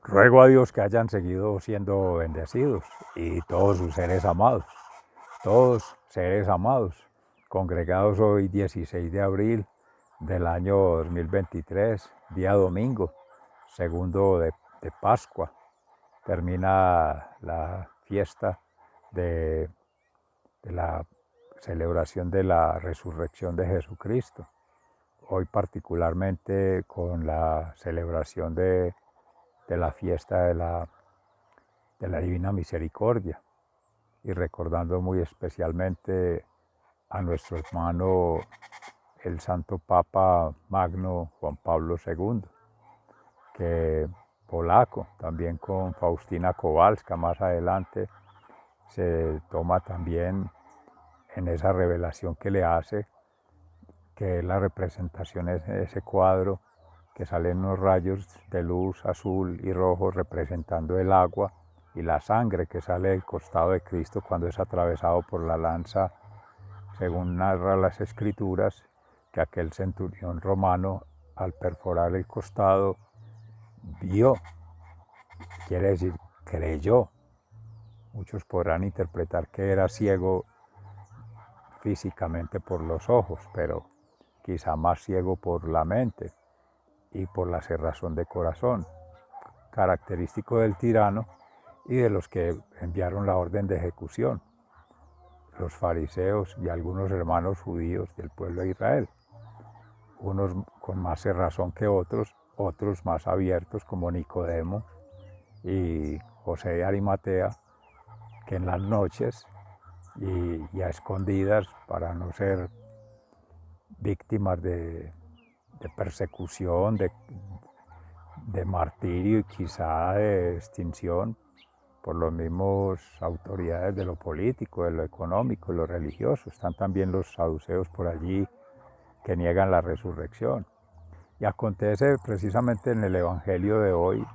Ruego a Dios que hayan seguido siendo bendecidos y todos sus seres amados, congregados hoy 16 de abril del año 2023, día domingo, segundo de Pascua. Termina la fiesta de la celebración de la resurrección de Jesucristo. Hoy particularmente con la celebración de la fiesta de la Divina Misericordia y recordando muy especialmente a nuestro hermano el Santo Papa Magno Juan Pablo II, que polaco, también con Faustina Kowalska más adelante, se toma también en esa revelación que le hace, que es la representación de ese cuadro que salen unos rayos de luz azul y rojo representando el agua y la sangre que sale del costado de Cristo cuando es atravesado por la lanza, según narran las escrituras, que aquel centurión romano al perforar el costado vio, quiere decir creyó. Muchos podrán interpretar que era ciego físicamente por los ojos, pero quizá más ciego por la mente y por la cerrazón de corazón, característico del tirano y de los que enviaron la orden de ejecución, los fariseos y algunos hermanos judíos del pueblo de Israel, unos con más cerrazón que otros, otros más abiertos como Nicodemo y José de Arimatea, que en las noches y a escondidas para no ser víctimas de persecución, de martirio y quizá de extinción por los mismos autoridades de lo político, de lo económico, de lo religioso. Están también los saduceos por allí que niegan la resurrección. Y acontece precisamente en el Evangelio de hoy,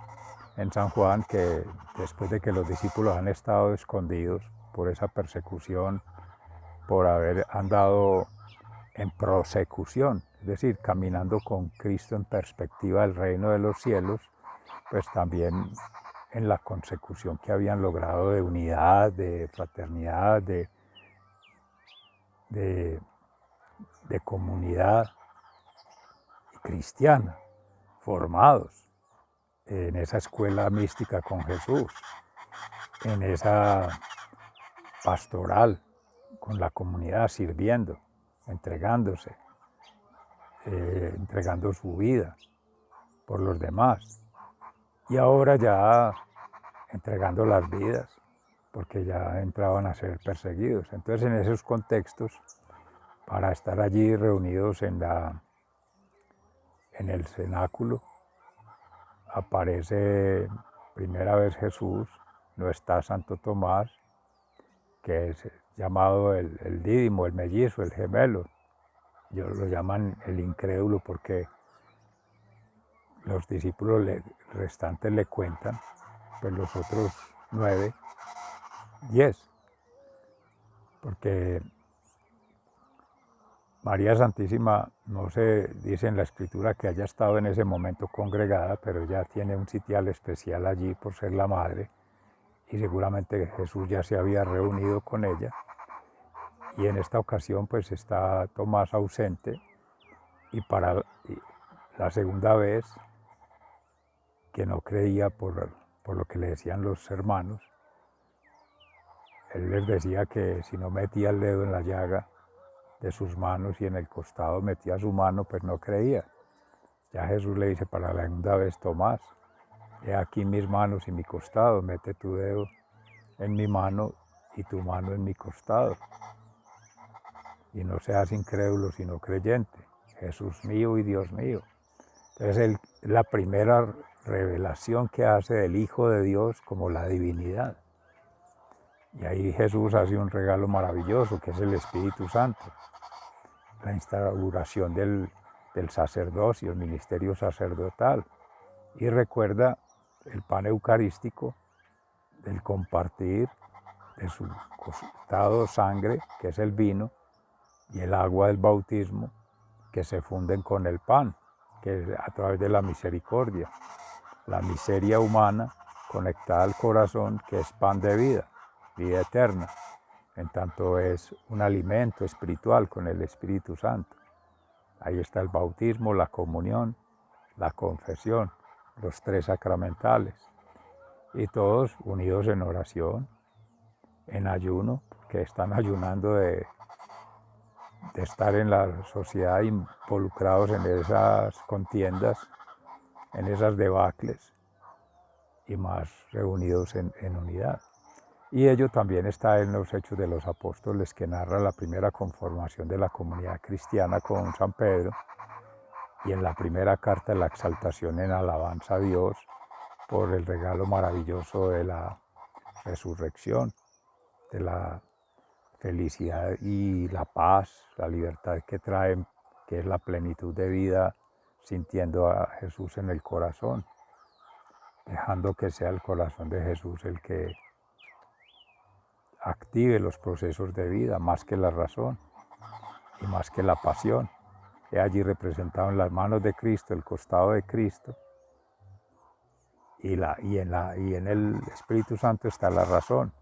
en San Juan, que después de que los discípulos han estado escondidos por esa persecución, por haber andado en prosecución, es decir, caminando con Cristo en perspectiva del reino de los cielos, pues también en la consecución que habían logrado de unidad, de fraternidad, de comunidad cristiana, formados en esa escuela mística con Jesús, en esa pastoral con la comunidad, sirviendo, entregándose, entregando su vida por los demás. Y ahora ya entregando las vidas, porque ya entraban a ser perseguidos. Entonces, en esos contextos, para estar allí reunidos en el cenáculo, aparece primera vez Jesús, no está Santo Tomás, que es llamado el dídimo, el mellizo, el gemelo. Ellos lo llaman el incrédulo porque los discípulos restantes le cuentan, pues los otros 9, 10, porque María Santísima no se dice en la escritura que haya estado en ese momento congregada, pero ya tiene un sitial especial allí por ser la madre y seguramente Jesús ya se había reunido con ella. Y en esta ocasión pues está Tomás ausente y para la segunda vez, que no creía por lo que le decían los hermanos, él les decía que si no metía el dedo en la llaga de sus manos y en el costado metía su mano, pues no creía. Ya Jesús le dice para la segunda vez, Tomás, he aquí mis manos y mi costado, mete tu dedo en mi mano y tu mano en mi costado. Y no seas incrédulo, sino creyente. Jesús mío y Dios mío. Entonces la primera revelación que hace del Hijo de Dios como la divinidad. Y ahí Jesús hace un regalo maravilloso, que es el Espíritu Santo. La instauración del sacerdocio, el ministerio sacerdotal. Y recuerda el pan eucarístico, del compartir de su costado sangre, que es el vino, y el agua del bautismo, que se funden con el pan, que es a través de la misericordia. la miseria humana conectada al corazón, que es pan de vida, vida eterna, en tanto es un alimento espiritual con el Espíritu Santo. Ahí está el bautismo, la comunión, la confesión, los 3 sacramentales, y todos unidos en oración, en ayuno, que están ayunando de estar en la sociedad involucrados en esas contiendas, en esas debacles, y más reunidos en unidad. Y ello también está en los Hechos de los Apóstoles, que narra la primera conformación de la comunidad cristiana con San Pedro, y en la primera carta la exaltación en alabanza a Dios por el regalo maravilloso de la resurrección, de la felicidad y la paz, la libertad que trae, que es la plenitud de vida, sintiendo a Jesús en el corazón, dejando que sea el corazón de Jesús el que active los procesos de vida, más que la razón y más que la pasión. He allí representado en las manos de Cristo, el costado de Cristo, y en el Espíritu Santo está la razón,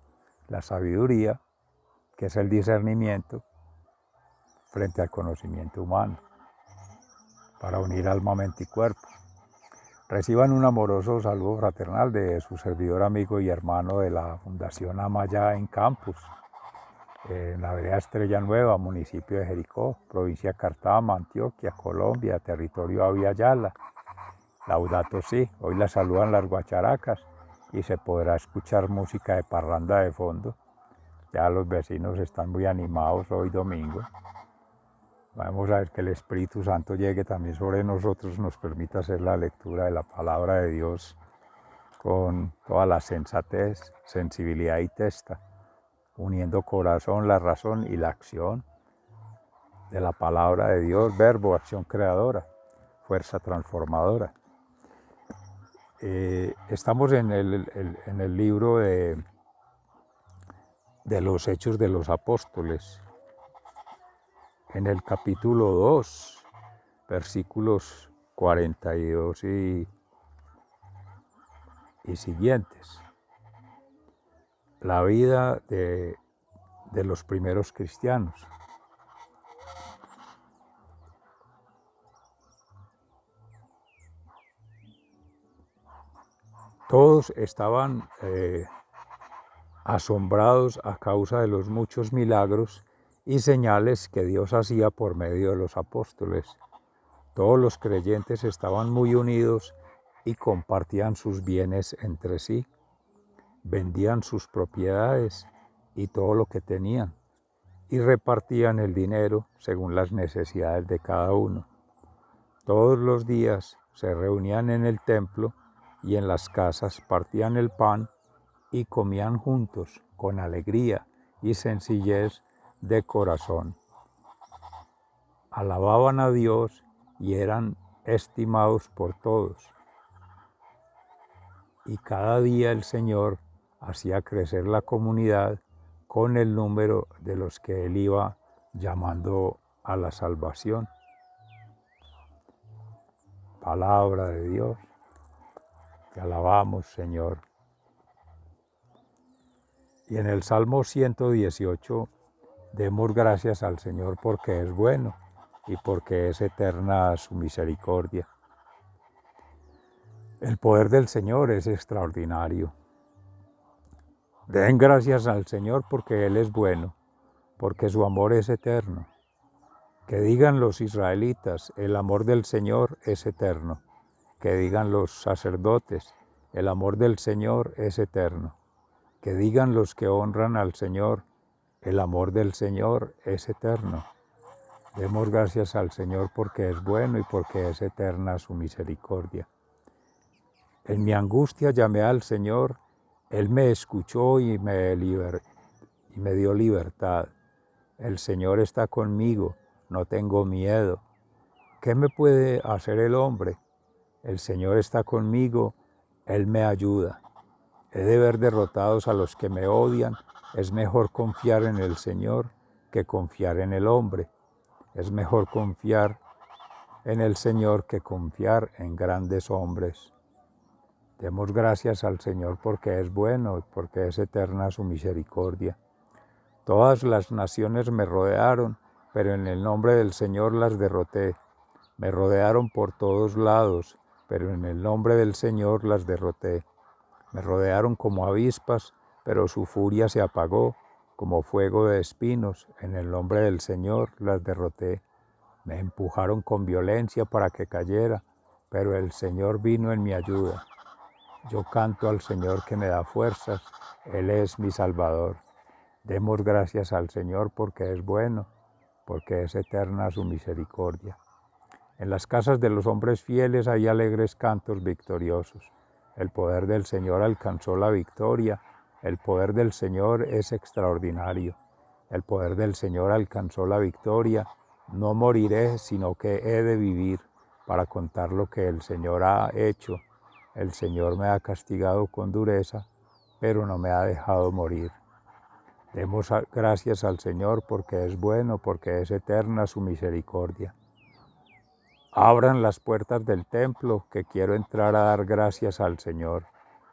la sabiduría, que es el discernimiento frente al conocimiento humano, para unir alma, mente y cuerpo. Reciban un amoroso saludo fraternal de su servidor, amigo y hermano de la Fundación Amaya en Campus, en la vereda Estrella Nueva, municipio de Jericó, provincia de Cartama, Antioquia, Colombia, territorio Aviala. Laudato Si. Hoy la saludan las guacharacas y se podrá escuchar música de parranda de fondo. Ya los vecinos están muy animados hoy domingo. Vamos a ver que el Espíritu Santo llegue también sobre nosotros, nos permita hacer la lectura de la palabra de Dios con toda la sensatez, sensibilidad y testa, uniendo corazón, la razón y la acción de la palabra de Dios, verbo, acción creadora, fuerza transformadora. Estamos en el libro de los Hechos de los Apóstoles, en el capítulo 2, versículos 42 y siguientes. La vida de los primeros cristianos. Todos estaban asombrados a causa de los muchos milagros y señales que Dios hacía por medio de los apóstoles. Todos los creyentes estaban muy unidos y compartían sus bienes entre sí, vendían sus propiedades y todo lo que tenían, y repartían el dinero según las necesidades de cada uno. Todos los días se reunían en el templo y en las casas, partían el pan y comían juntos con alegría y sencillez de corazón. Alababan a Dios y eran estimados por todos. Y cada día el Señor hacía crecer la comunidad con el número de los que Él iba llamando a la salvación. Palabra de Dios. Te alabamos, Señor. Y en el Salmo 118, demos gracias al Señor porque es bueno y porque es eterna su misericordia. El poder del Señor es extraordinario. Den gracias al Señor porque Él es bueno, porque su amor es eterno. Que digan los israelitas, el amor del Señor es eterno. Que digan los sacerdotes, el amor del Señor es eterno. Que digan los que honran al Señor, el amor del Señor es eterno. Demos gracias al Señor porque es bueno y porque es eterna su misericordia. En mi angustia llamé al Señor, Él me escuchó y me dio libertad. El Señor está conmigo, no tengo miedo. ¿Qué me puede hacer el hombre? El Señor está conmigo, Él me ayuda. He de ver derrotados a los que me odian. Es mejor confiar en el Señor que confiar en el hombre. Es mejor confiar en el Señor que confiar en grandes hombres. Demos gracias al Señor porque es bueno y porque es eterna su misericordia. Todas las naciones me rodearon, pero en el nombre del Señor las derroté. Me rodearon por todos lados, pero en el nombre del Señor las derroté. Me rodearon como avispas, pero su furia se apagó, como fuego de espinos. En el nombre del Señor las derroté. Me empujaron con violencia para que cayera, pero el Señor vino en mi ayuda. Yo canto al Señor que me da fuerzas, Él es mi Salvador. Demos gracias al Señor porque es bueno, porque es eterna su misericordia. En las casas de los hombres fieles hay alegres cantos victoriosos. El poder del Señor alcanzó la victoria, el poder del Señor es extraordinario. El poder del Señor alcanzó la victoria. No moriré, sino que he de vivir para contar lo que el Señor ha hecho. El Señor me ha castigado con dureza, pero no me ha dejado morir. Demos gracias al Señor porque es bueno, porque es eterna su misericordia. Abran las puertas del templo, que quiero entrar a dar gracias al Señor.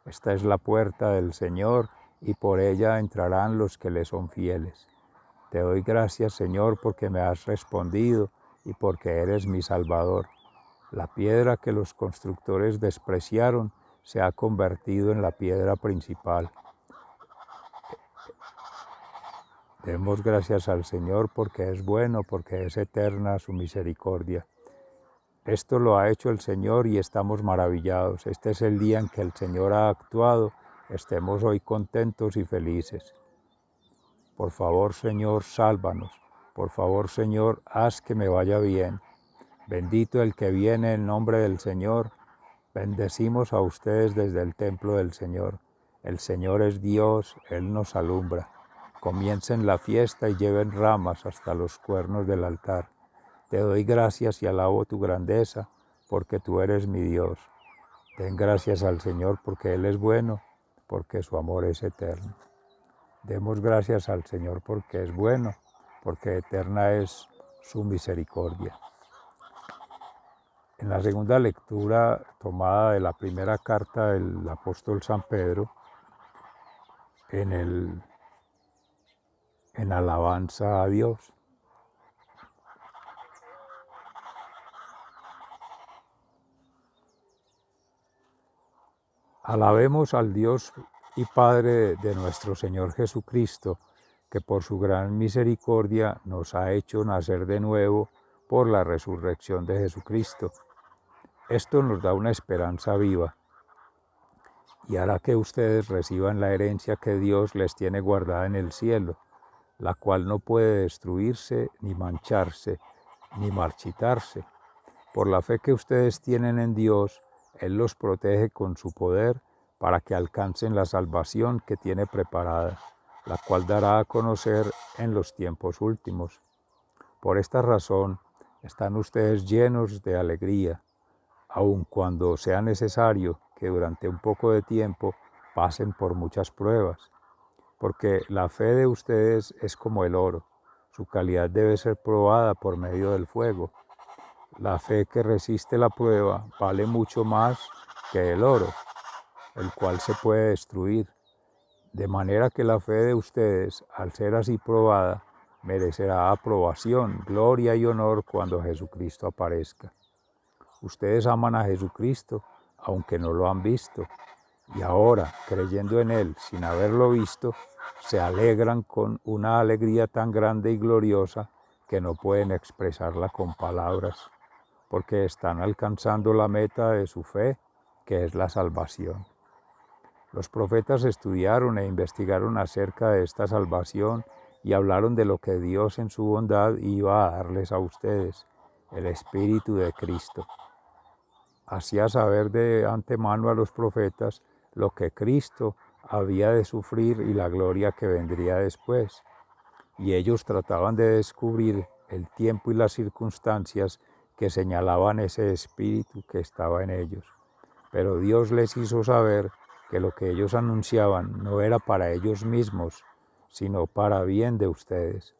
Esta es la puerta del Señor, y por ella entrarán los que le son fieles. Te doy gracias, Señor, porque me has respondido y porque eres mi Salvador. La piedra que los constructores despreciaron se ha convertido en la piedra principal. Demos gracias al Señor porque es bueno, porque es eterna su misericordia. Esto lo ha hecho el Señor y estamos maravillados. Este es el día en que el Señor ha actuado. Estemos hoy contentos y felices. Por favor, Señor, sálvanos. Por favor, Señor, haz que me vaya bien. Bendito el que viene en nombre del Señor. Bendecimos a ustedes desde el templo del Señor. El Señor es Dios, Él nos alumbra. Comiencen la fiesta y lleven ramas hasta los cuernos del altar. Te doy gracias y alabo tu grandeza, porque tú eres mi Dios. Den gracias al Señor porque Él es bueno, porque su amor es eterno. Demos gracias al Señor porque es bueno, porque eterna es su misericordia. En la segunda lectura tomada de la primera carta del apóstol San Pedro, en alabanza a Dios. Alabemos al Dios y Padre de nuestro Señor Jesucristo, que por su gran misericordia nos ha hecho nacer de nuevo por la resurrección de Jesucristo. Esto nos da una esperanza viva y hará que ustedes reciban la herencia que Dios les tiene guardada en el cielo, la cual no puede destruirse, ni mancharse, ni marchitarse. Por la fe que ustedes tienen en Dios, Él los protege con su poder para que alcancen la salvación que tiene preparada, la cual dará a conocer en los tiempos últimos. Por esta razón, están ustedes llenos de alegría, aun cuando sea necesario que durante un poco de tiempo pasen por muchas pruebas, porque la fe de ustedes es como el oro, su calidad debe ser probada por medio del fuego. La fe que resiste la prueba vale mucho más que el oro, el cual se puede destruir, de manera que la fe de ustedes, al ser así probada, merecerá aprobación, gloria y honor cuando Jesucristo aparezca. Ustedes aman a Jesucristo, aunque no lo han visto, y ahora, creyendo en Él sin haberlo visto, se alegran con una alegría tan grande y gloriosa que no pueden expresarla con palabras, porque están alcanzando la meta de su fe, que es la salvación. Los profetas estudiaron e investigaron acerca de esta salvación y hablaron de lo que Dios en su bondad iba a darles a ustedes, el Espíritu de Cristo. Hacía saber de antemano a los profetas lo que Cristo había de sufrir y la gloria que vendría después. Y ellos trataban de descubrir el tiempo y las circunstancias que señalaban ese espíritu que estaba en ellos. Pero Dios les hizo saber que lo que ellos anunciaban no era para ellos mismos, sino para bien de ustedes.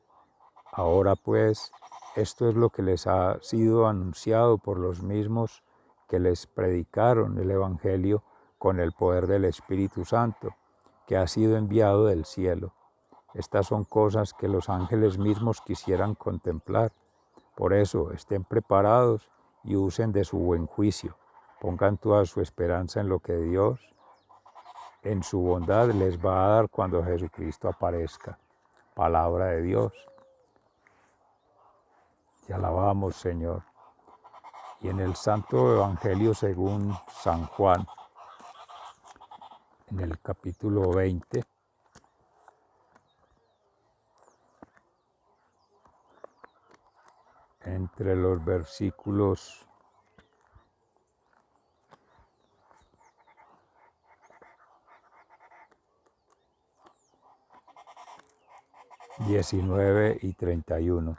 Ahora pues, esto es lo que les ha sido anunciado por los mismos que les predicaron el Evangelio con el poder del Espíritu Santo, que ha sido enviado del cielo. Estas son cosas que los ángeles mismos quisieran contemplar. Por eso, estén preparados y usen de su buen juicio. Pongan toda su esperanza en lo que Dios, en su bondad, les va a dar cuando Jesucristo aparezca. Palabra de Dios. Te alabamos, Señor. Y en el Santo Evangelio según San Juan, en el capítulo 20, entre los versículos 19 y 31.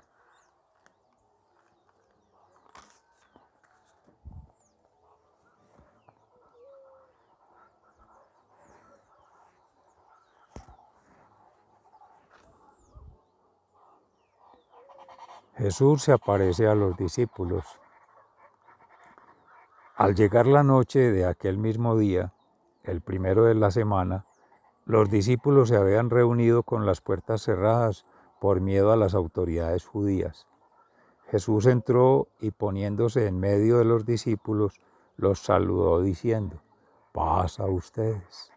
Jesús se aparece a los discípulos. Al llegar la noche de aquel mismo día, el primero de la semana, los discípulos se habían reunido con las puertas cerradas por miedo a las autoridades judías. Jesús entró y poniéndose en medio de los discípulos, los saludó diciendo: «Paz a ustedes».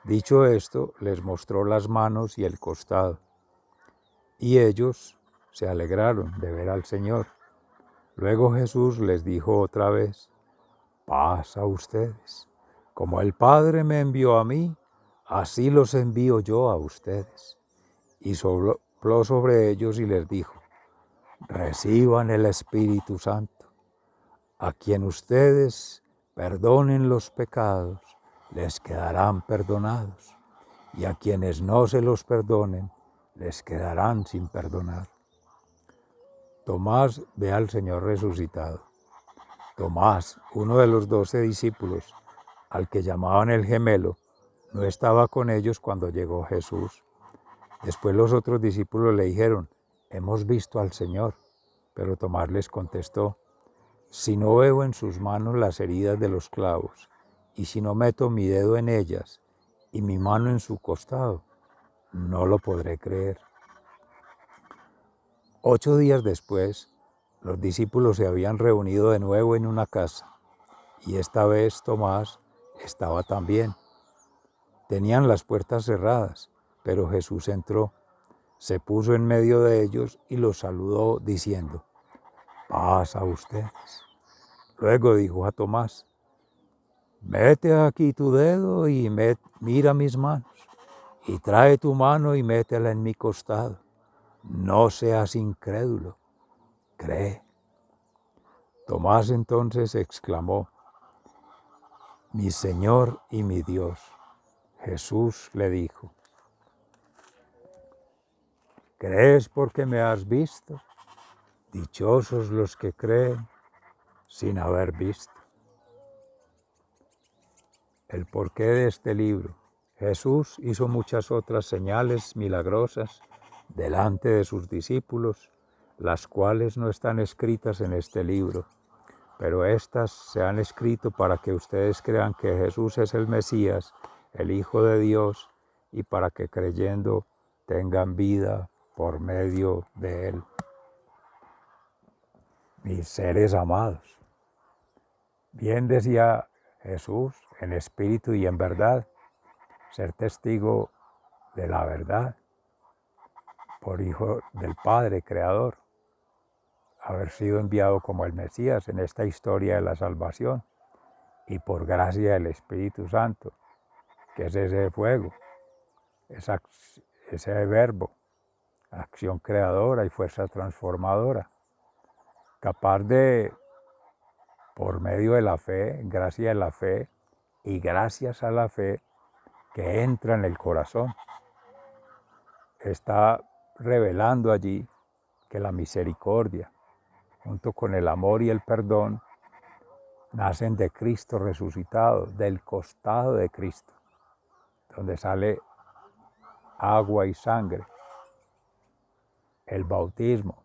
Dicho esto, les mostró las manos y el costado, y ellos se alegraron de ver al Señor. Luego Jesús les dijo otra vez: «Paz a ustedes. Como el Padre me envió a mí, así los envío yo a ustedes». Y sopló sobre ellos y les dijo: «Reciban el Espíritu Santo. A quien ustedes perdonen los pecados, les quedarán perdonados, y a quienes no se los perdonen, les quedarán sin perdonar». Tomás ve al Señor resucitado. Tomás, uno de los 12 discípulos, al que llamaban el gemelo, no estaba con ellos cuando llegó Jesús. Después los otros discípulos le dijeron: «Hemos visto al Señor». Pero Tomás les contestó: «Si no veo en sus manos las heridas de los clavos, y si no meto mi dedo en ellas y mi mano en su costado, no lo podré creer». 8 días después, los discípulos se habían reunido de nuevo en una casa, y esta vez Tomás estaba también. Tenían las puertas cerradas, pero Jesús entró, se puso en medio de ellos y los saludó diciendo: «Paz a ustedes». Luego dijo a Tomás: «Mete aquí tu dedo y mira mis manos, y trae tu mano y métela en mi costado. No seas incrédulo, cree». Tomás entonces exclamó: «Mi Señor y mi Dios». Jesús le dijo: «¿Crees porque me has visto? Dichosos los que creen sin haber visto». El porqué de este libro. Jesús hizo muchas otras señales milagrosas delante de sus discípulos, las cuales no están escritas en este libro, pero estas se han escrito para que ustedes crean que Jesús es el Mesías, el Hijo de Dios, y para que creyendo tengan vida por medio de Él. Mis seres amados, bien decía Jesús, en espíritu y en verdad, ser testigo de la verdad, por hijo del Padre Creador, haber sido enviado como el Mesías en esta historia de la salvación, y por gracia del Espíritu Santo, que es ese fuego, ese verbo, acción creadora y fuerza transformadora, capaz de, por medio de la fe, gracia de la fe y gracias a la fe que entra en el corazón, está revelando allí que la misericordia, junto con el amor y el perdón, nacen de Cristo resucitado, del costado de Cristo, donde sale agua y sangre, el bautismo,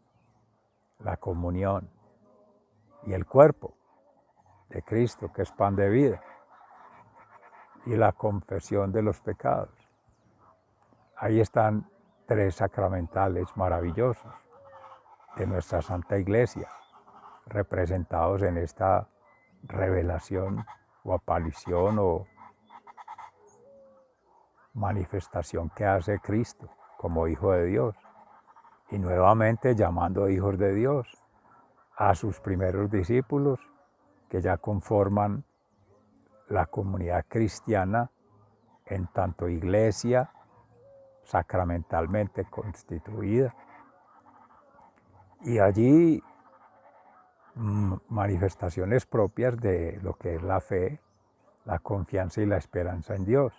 la comunión y el cuerpo de Cristo, que es pan de vida. y la confesión de los pecados. Ahí están 3 sacramentales maravillosos de nuestra Santa Iglesia, representados en esta revelación o aparición o manifestación que hace Cristo como Hijo de Dios, y nuevamente llamando hijos de Dios a sus primeros discípulos que ya conforman la comunidad cristiana en tanto iglesia sacramentalmente constituida. Y allí manifestaciones propias de lo que es la fe, la confianza y la esperanza en Dios.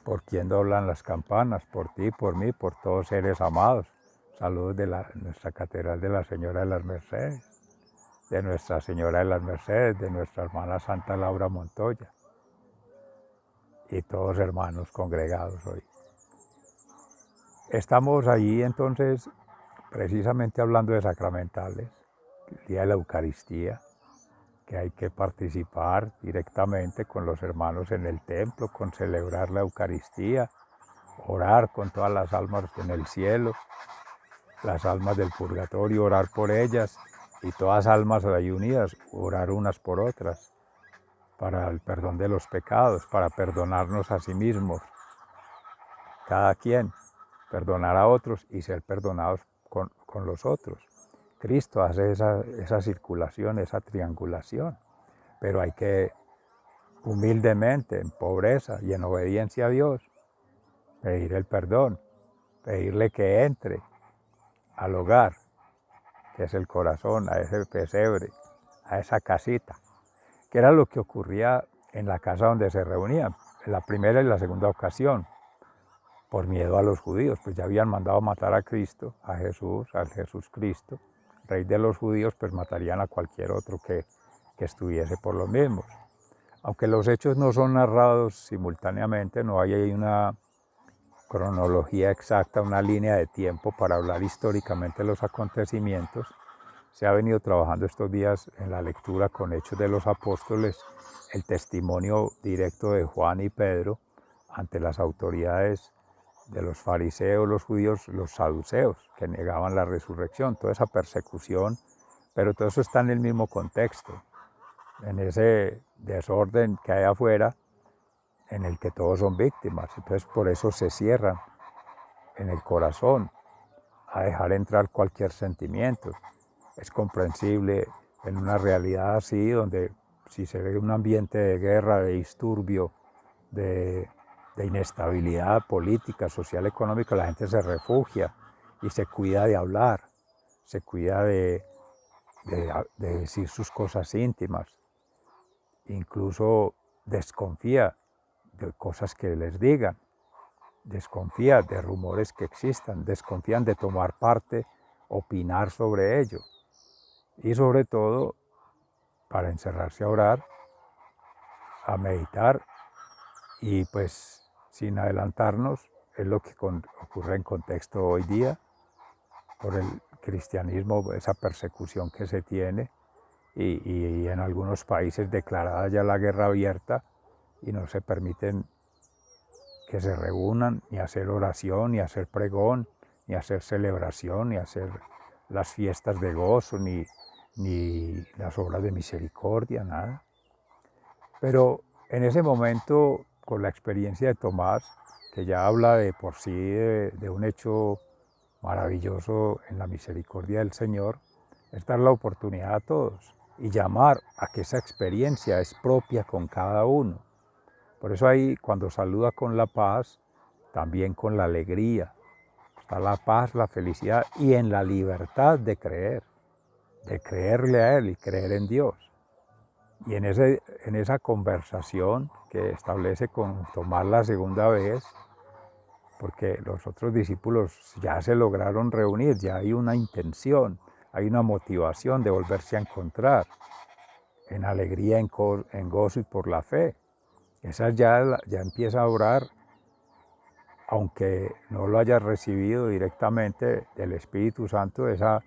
¿Por quién doblan las campanas? Por ti, por mí, por todos seres amados. Saludos de nuestra Catedral de la Señora de las Mercedes, de Nuestra Señora de las Mercedes, de nuestra hermana Santa Laura Montoya y todos hermanos congregados hoy. Estamos allí entonces precisamente hablando de sacramentales, el día de la Eucaristía, que hay que participar directamente con los hermanos en el templo, con celebrar la Eucaristía, orar con todas las almas en el cielo, las almas del purgatorio, orar por ellas, y todas almas ahí unidas, orar unas por otras, para el perdón de los pecados, para perdonarnos a sí mismos, cada quien, perdonar a otros y ser perdonados con los otros. Cristo hace esa circulación, esa triangulación, pero hay que humildemente, en pobreza y en obediencia a Dios, pedir el perdón, pedirle que entre al hogar, que es el corazón, a ese pesebre, a esa casita, que era lo que ocurría en la casa donde se reunían, en la primera y la segunda ocasión, por miedo a los judíos, pues ya habían mandado matar a Cristo, a Jesús, al Jesús Cristo, Rey de los judíos, pues matarían a cualquier otro que estuviese por los mismos. Aunque los hechos no son narrados simultáneamente, no hay ahí una cronología exacta, una línea de tiempo para hablar históricamente de los acontecimientos. Se ha venido trabajando estos días en la lectura con Hechos de los Apóstoles, el testimonio directo de Juan y Pedro ante las autoridades de los fariseos, los judíos, los saduceos, que negaban la resurrección, toda esa persecución, pero todo eso está en el mismo contexto, en ese desorden que hay afuera, en el que todos son víctimas. Entonces por eso se cierran en el corazón a dejar entrar cualquier sentimiento. Es comprensible en una realidad así, donde si se ve un ambiente de guerra, de disturbio, de inestabilidad política, social, económica, la gente se refugia y se cuida de hablar, se cuida de decir sus cosas íntimas, incluso desconfía de cosas que les digan, desconfía de rumores que existan, desconfían de tomar parte, opinar sobre ello, y sobre todo para encerrarse a orar, a meditar, y pues sin adelantarnos, es lo que ocurre en contexto hoy día, por el cristianismo, esa persecución que se tiene, y en algunos países declarada ya la guerra abierta, y no se permiten que se reúnan, ni hacer oración, ni hacer pregón, ni hacer celebración, ni hacer las fiestas de gozo, ni las obras de misericordia, nada. Pero en ese momento, con la experiencia de Tomás, que ya habla de por sí de un hecho maravilloso en la misericordia del Señor, es dar la oportunidad a todos y llamar a que esa experiencia es propia con cada uno. Por eso ahí, cuando saluda con la paz, también con la alegría, está la paz, la felicidad y en la libertad de creerle a Él y creer en Dios. Y en esa conversación que establece con Tomás la segunda vez, porque los otros discípulos ya se lograron reunir, ya hay una intención, hay una motivación de volverse a encontrar, en alegría, en gozo y por la fe. Esa ya empieza a orar, aunque no lo haya recibido directamente del Espíritu Santo, esa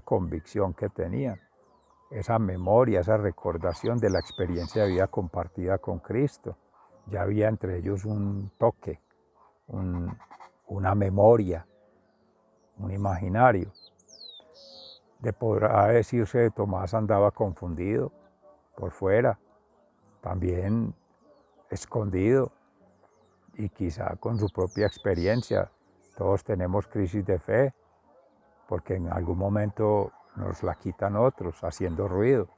convicción que tenían. esa memoria, esa recordación de la experiencia de vida compartida con Cristo. Ya había entre ellos un toque, una memoria, un imaginario. Podrá decirse que Tomás andaba confundido por fuera, también escondido y quizá con su propia experiencia. Todos tenemos crisis de fe porque en algún momento nos la quitan otros haciendo ruido.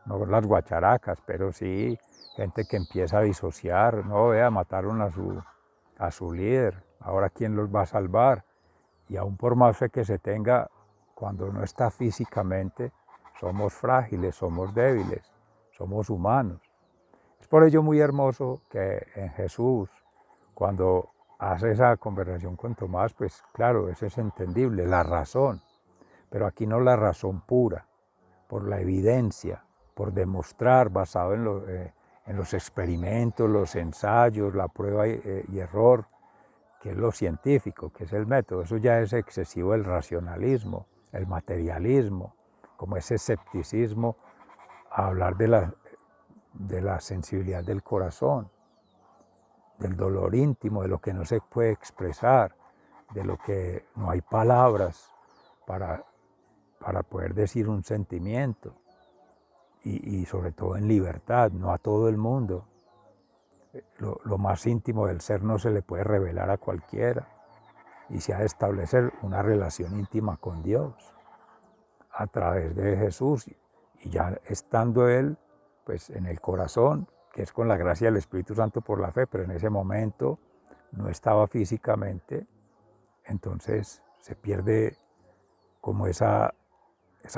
No las guacharacas, pero sí gente que empieza a disociar. No, vea, mataron a su líder, ahora ¿quién los va a salvar? Y aún por más fe que se tenga, cuando no está físicamente, somos frágiles, somos débiles, somos humanos. Es por ello muy hermoso que en Jesús, cuando hace esa conversación con Tomás, pues claro, eso es entendible, la razón, pero aquí no la razón pura, por la evidencia, por demostrar, basado en los experimentos, los ensayos, la prueba y error, que es lo científico, que es el método. Eso ya es excesivo el racionalismo, el materialismo, como ese escepticismo a hablar de la sensibilidad del corazón, del dolor íntimo, de lo que no se puede expresar, de lo que no hay palabras para poder decir un sentimiento y sobre todo en libertad, no a todo el mundo. Lo más íntimo del ser no se le puede revelar a cualquiera y se ha de establecer una relación íntima con Dios a través de Jesús y ya estando Él pues en el corazón, que es con la gracia del Espíritu Santo por la fe, pero en ese momento no estaba físicamente, entonces se pierde como esa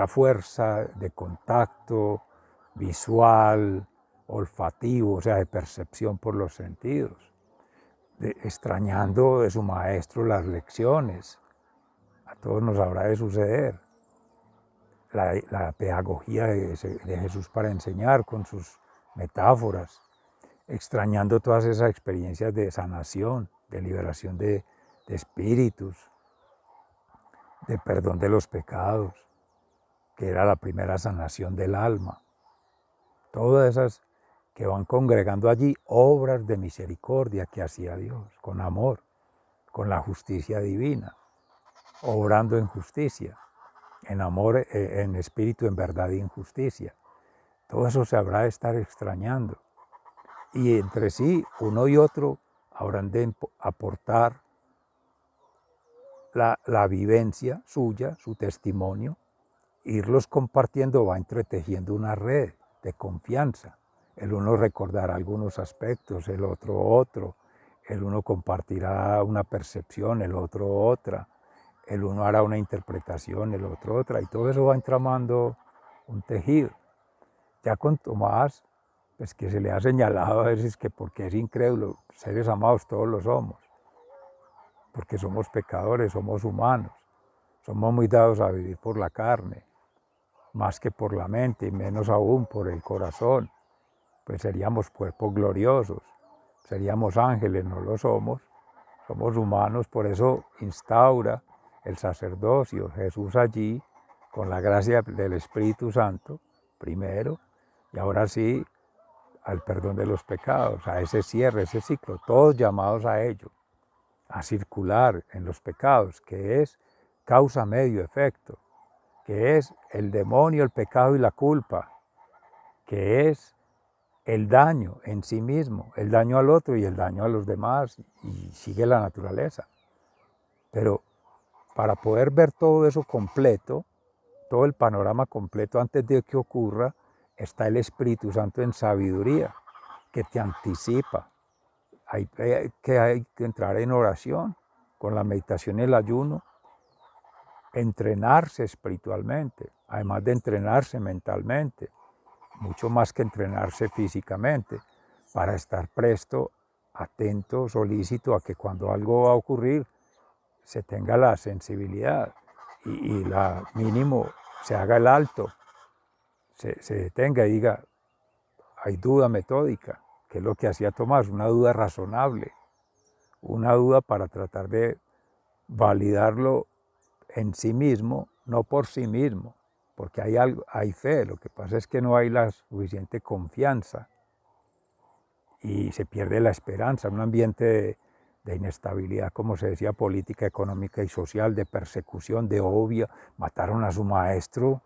fuerza de contacto visual, olfativo, o sea, de percepción por los sentidos, extrañando de su maestro las lecciones. A todos nos habrá de suceder. La pedagogía de Jesús para enseñar con sus metáforas, extrañando todas esas experiencias de sanación, de liberación de espíritus, de perdón de los pecados, que era la primera sanación del alma. Todas esas que van congregando allí obras de misericordia que hacía Dios, con amor, con la justicia divina, obrando en justicia, en amor, en espíritu, en verdad y en justicia. Todo eso se habrá de estar extrañando. Y entre sí, uno y otro habrán de aportar la vivencia suya, su testimonio, irlos compartiendo va entretejiendo una red de confianza. El uno recordará algunos aspectos, el otro otro, el uno compartirá una percepción, el otro otra, el uno hará una interpretación, el otro otra, y todo eso va entramando un tejido. Ya con Tomás, pues que se le ha señalado a veces que porque es incrédulo, seres amados todos lo somos, porque somos pecadores, somos humanos, somos muy dados a vivir por la carne, más que por la mente y menos aún por el corazón, pues seríamos cuerpos gloriosos, seríamos ángeles, no lo somos humanos, por eso instaura el sacerdocio Jesús allí, con la gracia del Espíritu Santo, primero, y ahora sí, al perdón de los pecados, a ese cierre, ese ciclo, todos llamados a ello, a circular en los pecados, que es causa, medio, efecto, que es el demonio, el pecado y la culpa, que es el daño en sí mismo, el daño al otro y el daño a los demás, y sigue la naturaleza. Pero para poder ver todo eso completo, todo el panorama completo antes de que ocurra, está el Espíritu Santo en sabiduría, que te anticipa. Hay que entrar en oración, con la meditación y el ayuno, entrenarse espiritualmente, además de entrenarse mentalmente, mucho más que entrenarse físicamente, para estar presto, atento, solícito a que cuando algo va a ocurrir, se tenga la sensibilidad y la mínimo se haga el alto, se detenga y diga, hay duda metódica, que es lo que hacía Tomás, una duda razonable, una duda para tratar de validarlo en sí mismo, no por sí mismo, porque hay algo, hay fe, lo que pasa es que no hay la suficiente confianza y se pierde la esperanza, un ambiente de inestabilidad, como se decía, política, económica y social, de persecución, de odio. Mataron a su maestro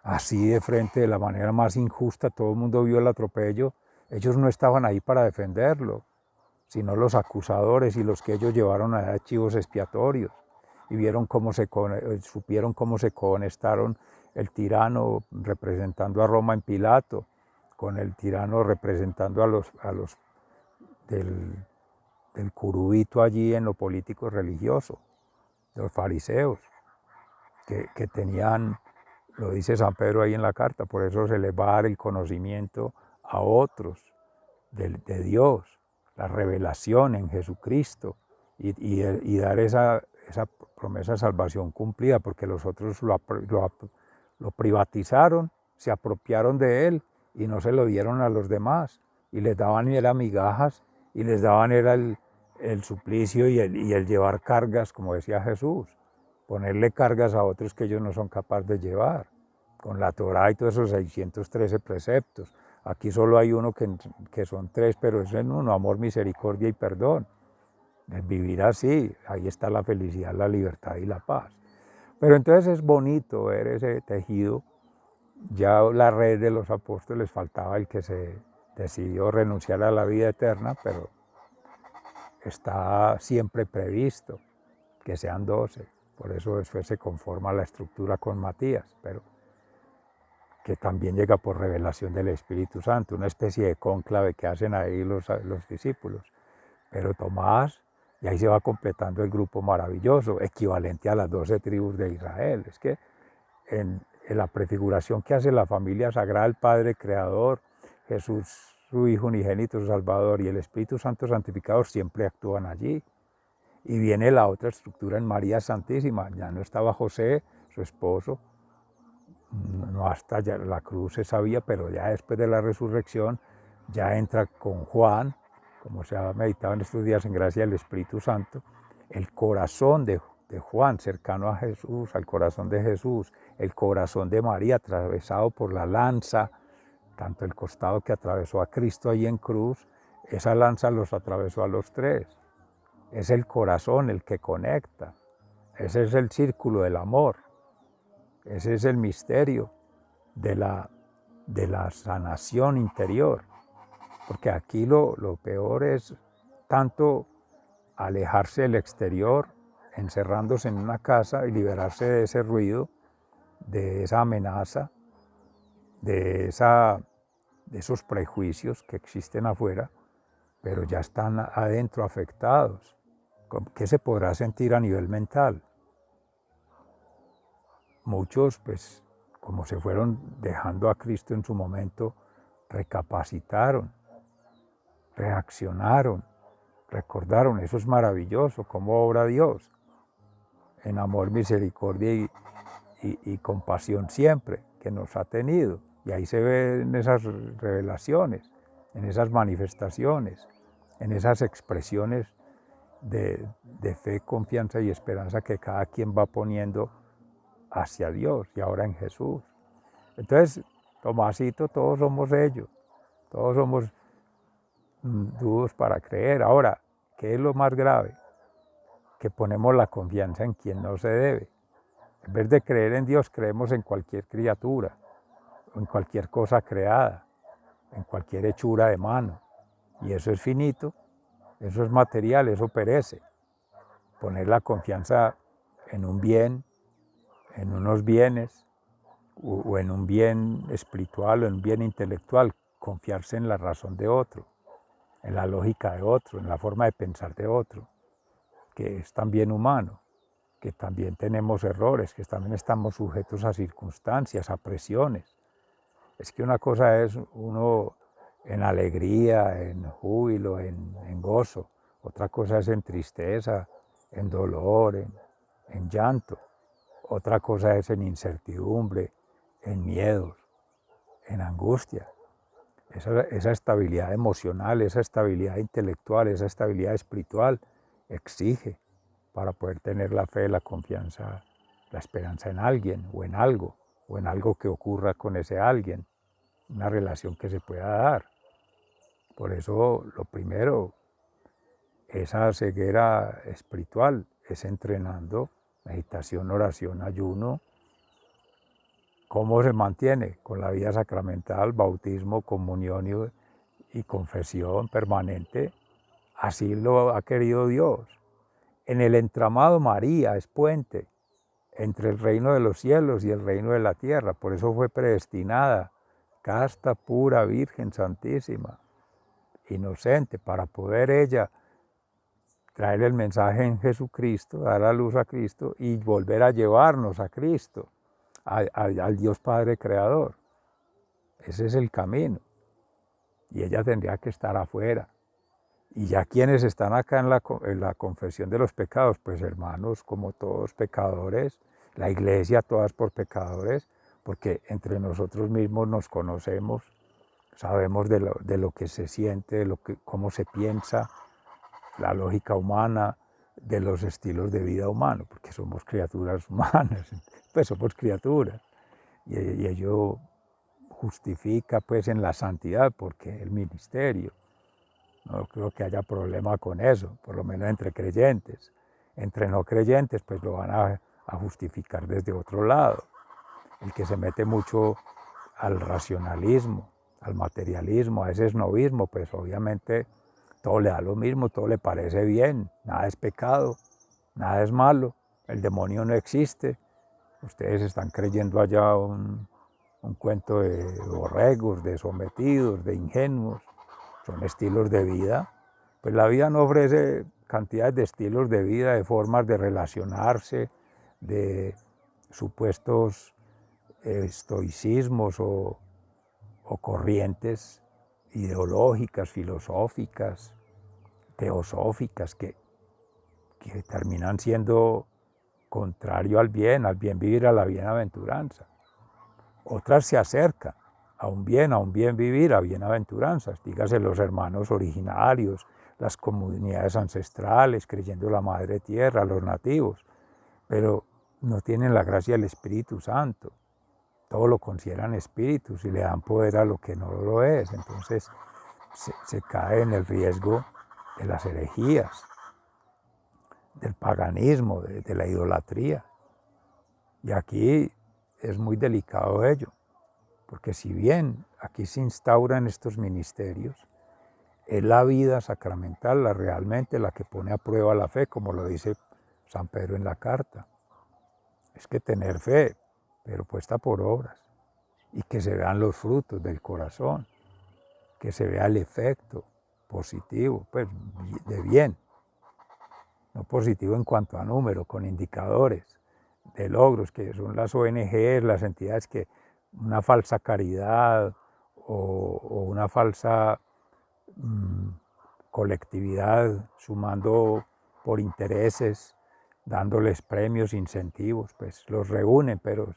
así de frente, de la manera más injusta, todo el mundo vio el atropello. Ellos no estaban ahí para defenderlo, sino los acusadores y los que ellos llevaron a archivos expiatorios y vieron cómo supieron cómo se conectaron el tirano representando a Roma en Pilato, con el tirano representando a los del curubito allí en lo político religioso, los fariseos, que tenían, lo dice San Pedro ahí en la carta, por eso se les va a dar el conocimiento a otros de Dios, la revelación en Jesucristo y dar esa promesa de salvación cumplida, porque los otros lo privatizaron, se apropiaron de él y no se lo dieron a los demás y les daban era migajas y les daban era el suplicio y el llevar cargas, como decía Jesús, ponerle cargas a otros que ellos no son capaces de llevar, con la Torá y todos esos 613 preceptos. Aquí solo hay uno que son tres, pero es en uno, amor, misericordia y perdón. El vivir así, ahí está la felicidad, la libertad y la paz. Pero entonces es bonito ver ese tejido. Ya la red de los apóstoles faltaba el que se decidió renunciar a la vida eterna, pero está siempre previsto que sean 12. Por eso después se conforma la estructura con Matías, pero que también llega por revelación del Espíritu Santo, una especie de cónclave que hacen ahí los discípulos. Pero Tomás, y ahí se va completando el grupo maravilloso, equivalente a las 12 tribus de Israel. Es que en la prefiguración que hace la familia sagrada, el Padre Creador, Jesús, su Hijo unigénito, su Salvador, y el Espíritu Santo santificador siempre actúan allí. Y viene la otra estructura en María Santísima, ya no estaba José, su esposo, no hasta ya la cruz se sabía, pero ya después de la resurrección ya entra con Juan, como se ha meditado en estos días en gracia del Espíritu Santo, el corazón de Juan cercano a Jesús, al corazón de Jesús, el corazón de María atravesado por la lanza, tanto el costado que atravesó a Cristo ahí en cruz, esa lanza los atravesó a los tres. Es el corazón el que conecta, ese es el círculo del amor. Ese es el misterio de la sanación interior, porque aquí lo peor es tanto alejarse del exterior, encerrándose en una casa y liberarse de ese ruido, de esa amenaza, de esos prejuicios que existen afuera, pero ya están adentro afectados. ¿Qué se podrá sentir a nivel mental? Muchos, pues, como se fueron dejando a Cristo en su momento, recapacitaron, reaccionaron, recordaron. Eso es maravilloso, cómo obra Dios, en amor, misericordia y compasión siempre, que nos ha tenido. Y ahí se ve en esas revelaciones, en esas manifestaciones, en esas expresiones de fe, confianza y esperanza que cada quien va poniendo hacia Dios y ahora en Jesús. Entonces, Tomasito, todos somos ellos, todos somos dudos para creer. Ahora, ¿qué es lo más grave? Que ponemos la confianza en quien no se debe. En vez de creer en Dios, creemos en cualquier criatura, en cualquier cosa creada, en cualquier hechura de mano. Y eso es finito, eso es material, eso perece. Poner la confianza en un bien, en unos bienes, o en un bien espiritual o en un bien intelectual, confiarse en la razón de otro, en la lógica de otro, en la forma de pensar de otro, que es también humano, que también tenemos errores, que también estamos sujetos a circunstancias, a presiones. Es que una cosa es uno en alegría, en júbilo, en gozo, otra cosa es en tristeza, en dolor, en llanto, otra cosa es en incertidumbre, en miedos, en angustia. Esa estabilidad emocional, esa estabilidad intelectual, esa estabilidad espiritual exige para poder tener la fe, la confianza, la esperanza en alguien o en algo. o en algo que ocurra con ese alguien, una relación que se pueda dar. Por eso lo primero, esa ceguera espiritual es entrenando meditación, oración, ayuno. ¿Cómo se mantiene? Con la vida sacramental, bautismo, comunión y confesión permanente. Así lo ha querido Dios. En el entramado María es puente entre el reino de los cielos y el reino de la tierra. Por eso fue predestinada, casta, pura, virgen, santísima, inocente, para poder ella traer el mensaje en Jesucristo, dar a luz a Cristo y volver a llevarnos a Cristo, al Dios Padre Creador. Ese es el camino. Y ella tendría que estar afuera. Y ya quienes están acá en la confesión de los pecados, pues hermanos, como todos pecadores, la iglesia todas por pecadores, porque entre nosotros mismos nos conocemos, sabemos de lo que se siente, cómo se piensa, la lógica humana, de los estilos de vida humanos, porque somos criaturas humanas, pues somos criaturas. Y ello justifica pues en la santidad, porque el ministerio. No creo que haya problema con eso, por lo menos entre creyentes. Entre no creyentes, pues lo van a justificar desde otro lado. El que se mete mucho al racionalismo, al materialismo, a ese esnovismo, pues obviamente todo le da lo mismo, todo le parece bien, nada es pecado, nada es malo, el demonio no existe. Ustedes están creyendo allá un cuento de borregos, de sometidos, de ingenuos. Son estilos de vida. Pues la vida no ofrece cantidades de estilos de vida, de formas de relacionarse, de supuestos estoicismos o corrientes ideológicas, filosóficas, teosóficas, que terminan siendo contrario al bien vivir, a la bienaventuranza. Otras se acercan a un bien vivir, a bienaventuranzas, dígase los hermanos originarios, las comunidades ancestrales, creyendo la Madre Tierra, los nativos, pero no tienen la gracia del Espíritu Santo. Todo lo consideran espíritus y le dan poder a lo que no lo es. Entonces se cae en el riesgo de las herejías, del paganismo, de la idolatría. Y aquí es muy delicado ello, porque si bien aquí se instauran estos ministerios, es la vida sacramental realmente la que pone a prueba la fe, como lo dice San Pedro en la carta. Es que tener fe, pero puesta por obras, y que se vean los frutos del corazón, que se vea el efecto positivo, pues de bien, no positivo en cuanto a número, con indicadores de logros, que son las ONGs, las entidades que una falsa caridad o una falsa colectividad sumando por intereses, dándoles premios, incentivos, pues los reúnen, pero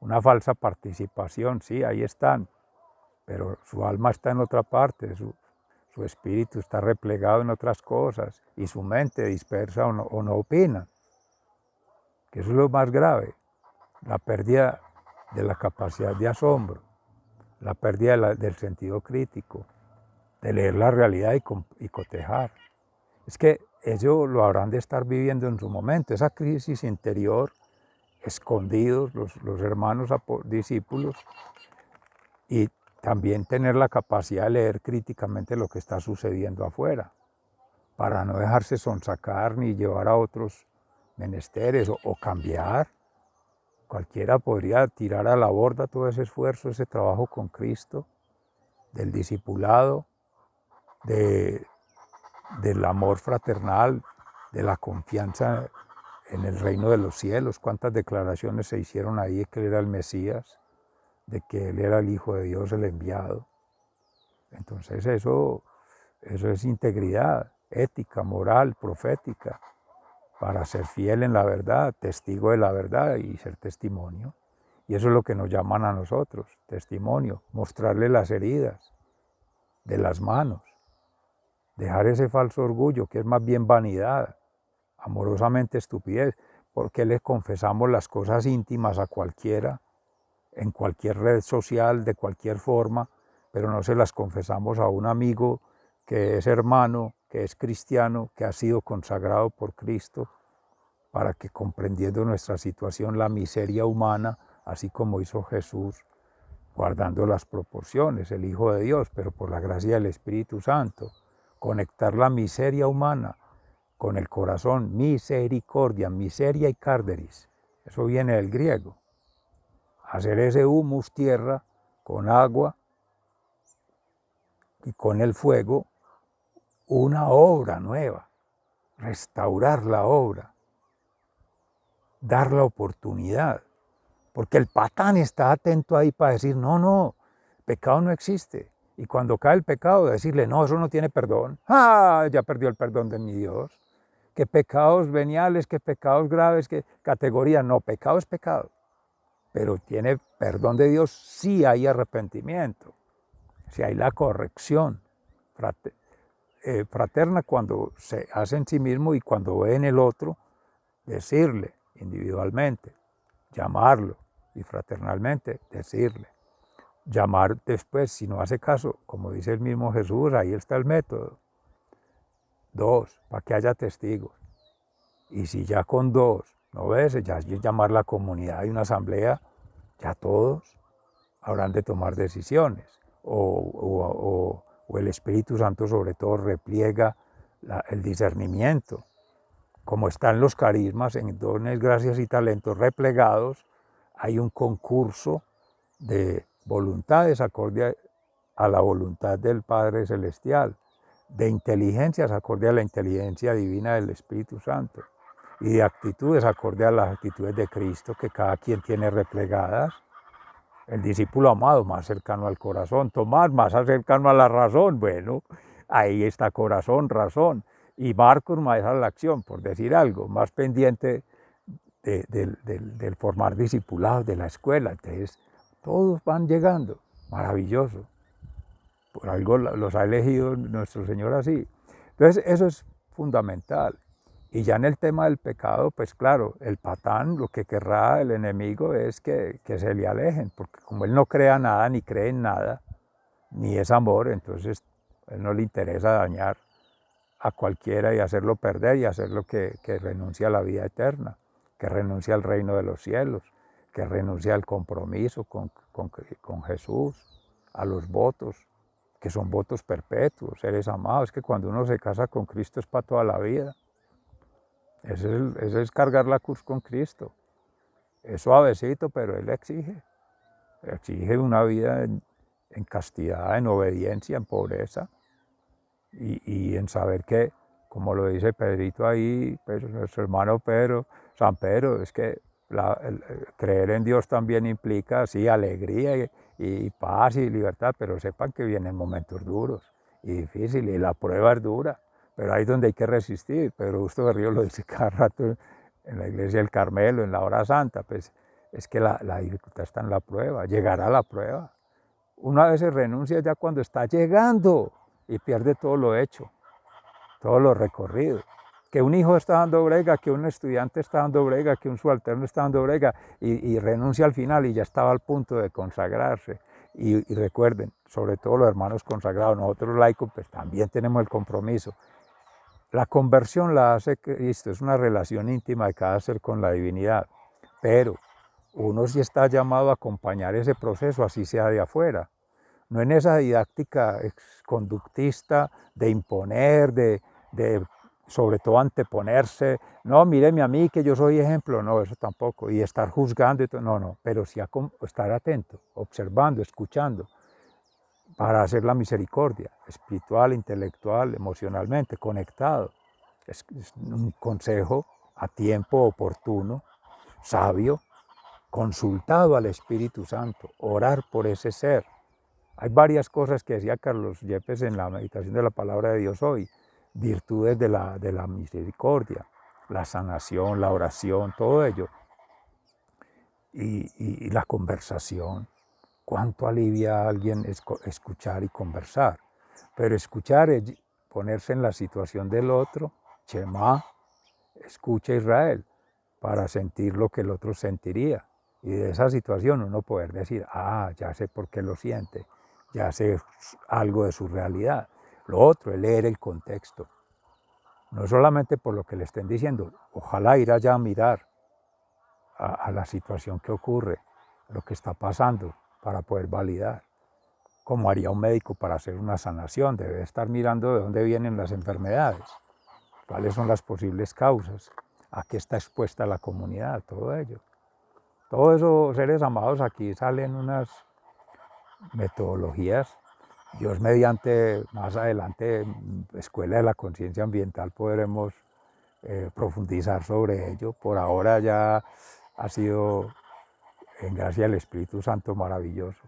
una falsa participación, sí, ahí están, pero su alma está en otra parte, su espíritu está replegado en otras cosas y su mente dispersa o no opina, que eso es lo más grave, la pérdida de la capacidad de asombro, la pérdida del sentido crítico, de leer la realidad y cotejar. Es que ellos lo habrán de estar viviendo en su momento, esa crisis interior, escondidos los hermanos discípulos, y también tener la capacidad de leer críticamente lo que está sucediendo afuera, para no dejarse sonsacar ni llevar a otros menesteres o cambiar. Cualquiera podría tirar a la borda todo ese esfuerzo, ese trabajo con Cristo, del discipulado, del amor fraternal, de la confianza en el reino de los cielos. Cuántas declaraciones se hicieron ahí de que Él era el Mesías, de que Él era el Hijo de Dios, el enviado. Entonces eso es integridad, ética, moral, profética, para ser fiel en la verdad, testigo de la verdad y ser testimonio. Y eso es lo que nos llaman a nosotros, testimonio, mostrarle las heridas de las manos, dejar ese falso orgullo que es más bien vanidad, amorosamente estupidez, porque le confesamos las cosas íntimas a cualquiera en cualquier red social, de cualquier forma, pero no se las confesamos a un amigo que es hermano, que es cristiano, que ha sido consagrado por Cristo, para que comprendiendo nuestra situación, la miseria humana, así como hizo Jesús, guardando las proporciones, el Hijo de Dios, pero por la gracia del Espíritu Santo, conectar la miseria humana con el corazón, misericordia, miseria y carderis, eso viene del griego, hacer ese humus tierra con agua y con el fuego, una obra nueva, restaurar la obra, dar la oportunidad, porque el patán está atento ahí para decir, no, no, pecado no existe. Y cuando cae el pecado, decirle, no, eso no tiene perdón. ¡Ah! Ya perdió el perdón de mi Dios. Que pecados veniales, que pecados graves, que categoría, no, pecado es pecado. Pero tiene perdón de Dios si hay arrepentimiento, si hay la corrección fraterna cuando se hace en sí mismo y cuando ve en el otro, decirle individualmente, llamarlo y fraternalmente decirle. Llamar después, si no hace caso, como dice el mismo Jesús, ahí está el método. 2, para que haya testigos. Y si ya con 2 no ves, ya es llamar la comunidad y una asamblea, ya todos habrán de tomar decisiones. O el Espíritu Santo sobre todo repliega el discernimiento. Como están los carismas en dones, gracias y talentos replegados, hay un concurso de voluntades acorde a la voluntad del Padre Celestial, de inteligencias acorde a la inteligencia divina del Espíritu Santo y de actitudes acorde a las actitudes de Cristo que cada quien tiene replegadas. El discípulo amado más cercano al corazón, Tomás más cercano a la razón, bueno, ahí está corazón, razón, y Marcos más a la acción, por decir algo, más pendiente del formar discipulados de la escuela. Entonces, todos van llegando, maravilloso. Por algo los ha elegido nuestro Señor así. Entonces, eso es fundamental. Y ya en el tema del pecado, pues claro, el patán, lo que querrá el enemigo es que se le alejen, porque como él no crea nada, ni cree en nada, ni es amor, entonces a él no le interesa dañar a cualquiera y hacerlo perder y hacerlo que renuncie a la vida eterna, que renuncie al reino de los cielos, que renuncie al compromiso con Jesús, a los votos, que son votos perpetuos, seres amados, que cuando uno se casa con Cristo es para toda la vida. Eso es cargar la cruz con Cristo. Es suavecito, pero Él exige una vida en castidad, en obediencia, en pobreza y en saber que, como lo dice Pedrito ahí, pues, nuestro hermano Pedro, San Pedro, es que creer en Dios también implica, sí, alegría y paz y libertad, pero sepan que vienen momentos duros y difíciles y la prueba es dura. Pero ahí es donde hay que resistir. Pedro Augusto Berrío lo dice cada rato en la iglesia del Carmelo, en la hora santa, pues es que la dificultad está en la prueba, llegará la prueba. Una vez se renuncia ya cuando está llegando y pierde todo lo hecho, todo lo recorrido. Que un hijo está dando brega, que un estudiante está dando brega, que un subalterno está dando brega y renuncia al final y ya estaba al punto de consagrarse. Y recuerden, sobre todo los hermanos consagrados, nosotros laicos, pues también tenemos el compromiso. La conversión la hace Cristo, es una relación íntima de cada ser con la divinidad, pero uno sí está llamado a acompañar ese proceso, así sea de afuera, no en esa didáctica conductista de imponer, de sobre todo anteponerse, no, míreme a mí que yo soy ejemplo, no, eso tampoco, y estar juzgando, no, no, pero sí estar atento, observando, escuchando, para hacer la misericordia, espiritual, intelectual, emocionalmente, conectado. Es un consejo a tiempo oportuno, sabio, consultado al Espíritu Santo, orar por ese ser. Hay varias cosas que decía Carlos Yepes en la meditación de la palabra de Dios hoy, virtudes de la misericordia, la sanación, la oración, todo ello, y la conversación. Cuánto alivia a alguien escuchar y conversar. Pero escuchar es ponerse en la situación del otro, Shema, escucha Israel, para sentir lo que el otro sentiría. Y de esa situación uno poder decir, ya sé por qué lo siente, ya sé algo de su realidad. Lo otro es leer el contexto, no solamente por lo que le estén diciendo, ojalá ir allá a mirar a la situación que ocurre, lo que está pasando, para poder validar. Como haría un médico para hacer una sanación, debe estar mirando de dónde vienen las enfermedades, cuáles son las posibles causas, a qué está expuesta la comunidad, todo ello. Todo eso, seres amados, aquí salen unas metodologías. Dios mediante, más adelante, Escuela de la Conciencia Ambiental, podremos profundizar sobre ello. Por ahora ya ha sido, en gracia del Espíritu Santo, maravilloso.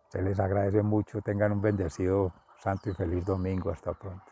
Se les agradece mucho, tengan un bendecido, santo y feliz domingo. Hasta pronto.